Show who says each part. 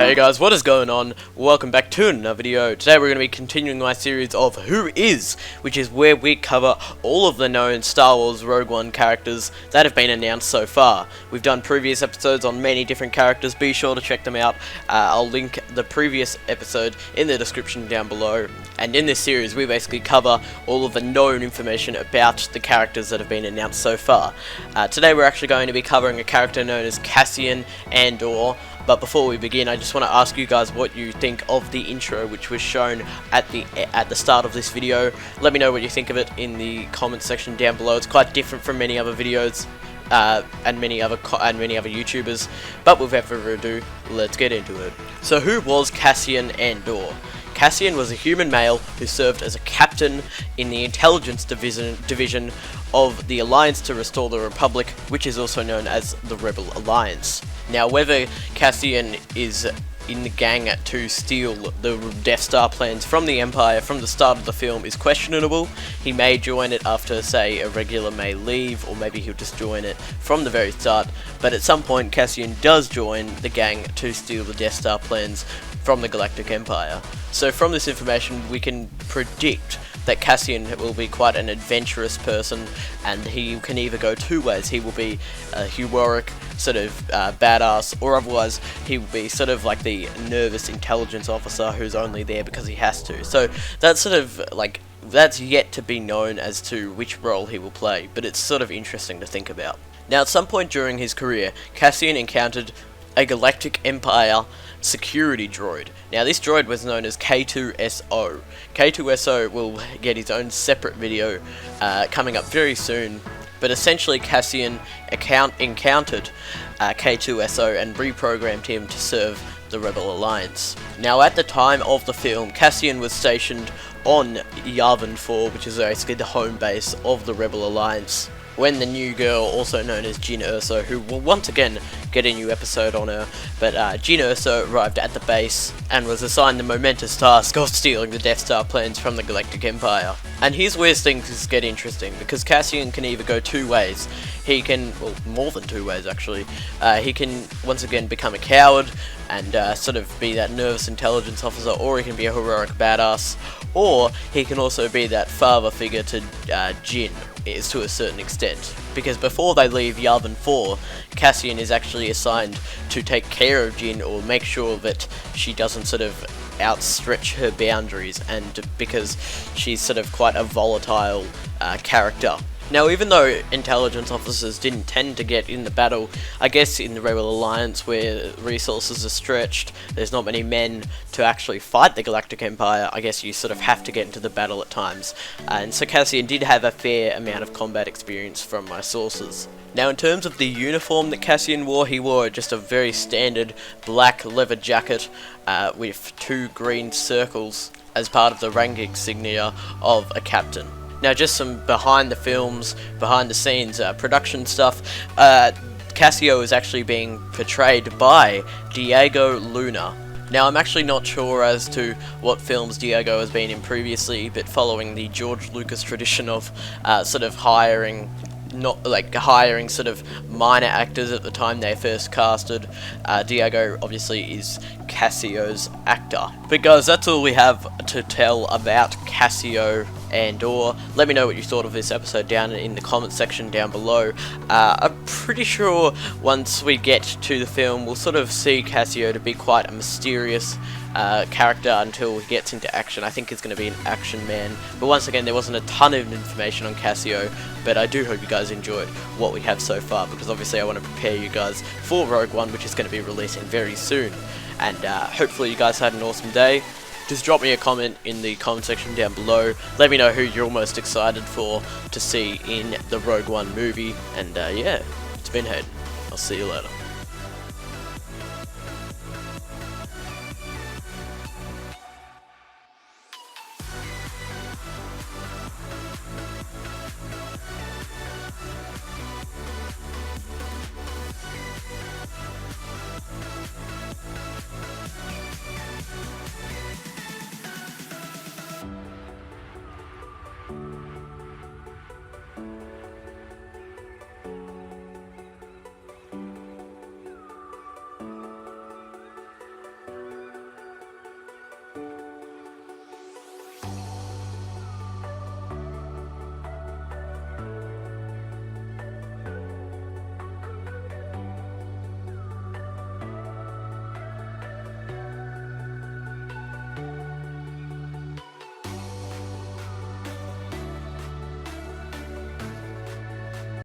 Speaker 1: Hey guys, what is going on? Welcome back to another video. Today we're going to be continuing my series of Who Is, which is where we cover all of the known Star Wars Rogue One characters that have been announced so far. We've done previous episodes on many different characters, be sure to check them out. I'll link the previous episode in the description down below. And in this series we basically cover all of the known information about the characters that have been announced so far. Today we're actually going to be covering a character known as Cassian Andor. But before we begin, I just want to ask you guys what you think of the intro, which was shown at the start of this video. Let me know what you think of it in the comment section down below. It's quite different from many other videos and many other YouTubers. But without further ado, let's get into it. So, who was Cassian Andor? Cassian was a human male who served as a captain in the intelligence division of the Alliance to Restore the Republic, which is also known as the Rebel Alliance. Now, whether Cassian is in the gang to steal the Death Star plans from the Empire from the start of the film is questionable. He may join it after, say, a regular may leave, or maybe he'll just join it from the very start, but at some point Cassian does join the gang to steal the Death Star plans from the Galactic Empire. So from this information we can predict that Cassian will be quite an adventurous person, and he can either go two ways. He will be a heroic sort of badass, or otherwise he will be sort of like the nervous intelligence officer who's only there because he has to. So that's sort of like, that's yet to be known as to which role he will play, but it's sort of interesting to think about. Now, at some point during his career, Cassian encountered a Galactic Empire security droid. Now, this droid was known as K2SO. K2SO will get his own separate video coming up very soon, but essentially Cassian encountered K2SO and reprogrammed him to serve the Rebel Alliance. Now, at the time of the film, Cassian was stationed on Yavin 4, which is basically the home base of the Rebel Alliance, when the new girl, also known as Jyn Erso, who will once again get a new episode on her, but Jyn Erso arrived at the base and was assigned the momentous task of stealing the Death Star plans from the Galactic Empire. And here's where things get interesting, because Cassian can either go two ways. He can, well, more than two ways actually. He can once again become a coward and sort of be that nervous intelligence officer, or he can be a heroic badass, or he can also be that father figure to Jyn, is to a certain extent, because before they leave Yavin 4, Cassian is actually assigned to take care of Jyn, or make sure that she doesn't sort of outstretch her boundaries, and because she's sort of quite a volatile character. Now, even though intelligence officers didn't tend to get in the battle, I guess in the Rebel Alliance, where resources are stretched, there's not many men to actually fight the Galactic Empire, I guess you sort of have to get into the battle at times. And so Cassian did have a fair amount of combat experience from my sources. Now, in terms of the uniform that Cassian wore, he wore just a very standard black leather jacket with two green circles as part of the rank insignia of a captain. Now, just some behind the scenes production stuff. Cassio is actually being portrayed by Diego Luna. Now, I'm actually not sure as to what films Diego has been in previously, but following the George Lucas tradition of sort of hiring sort of minor actors at the time they first casted, Diego obviously is Cassio's actor. But guys, that's all we have to tell about Cassian Andor. Let me know what you thought of this episode down in the comment section down below. I'm pretty sure once we get to the film, we'll sort of see Cassio to be quite a mysterious character until he gets into action. I think he's going to be an action man. But once again, there wasn't a ton of information on Cassio, but I do hope you guys enjoyed what we have so far, because obviously I want to prepare you guys for Rogue One, which is going to be releasing very soon. And hopefully you guys had an awesome day. Just drop me a comment in the comment section down below. Let me know who you're most excited for to see in the Rogue One movie. And yeah, it's been Hayden. I'll see you later.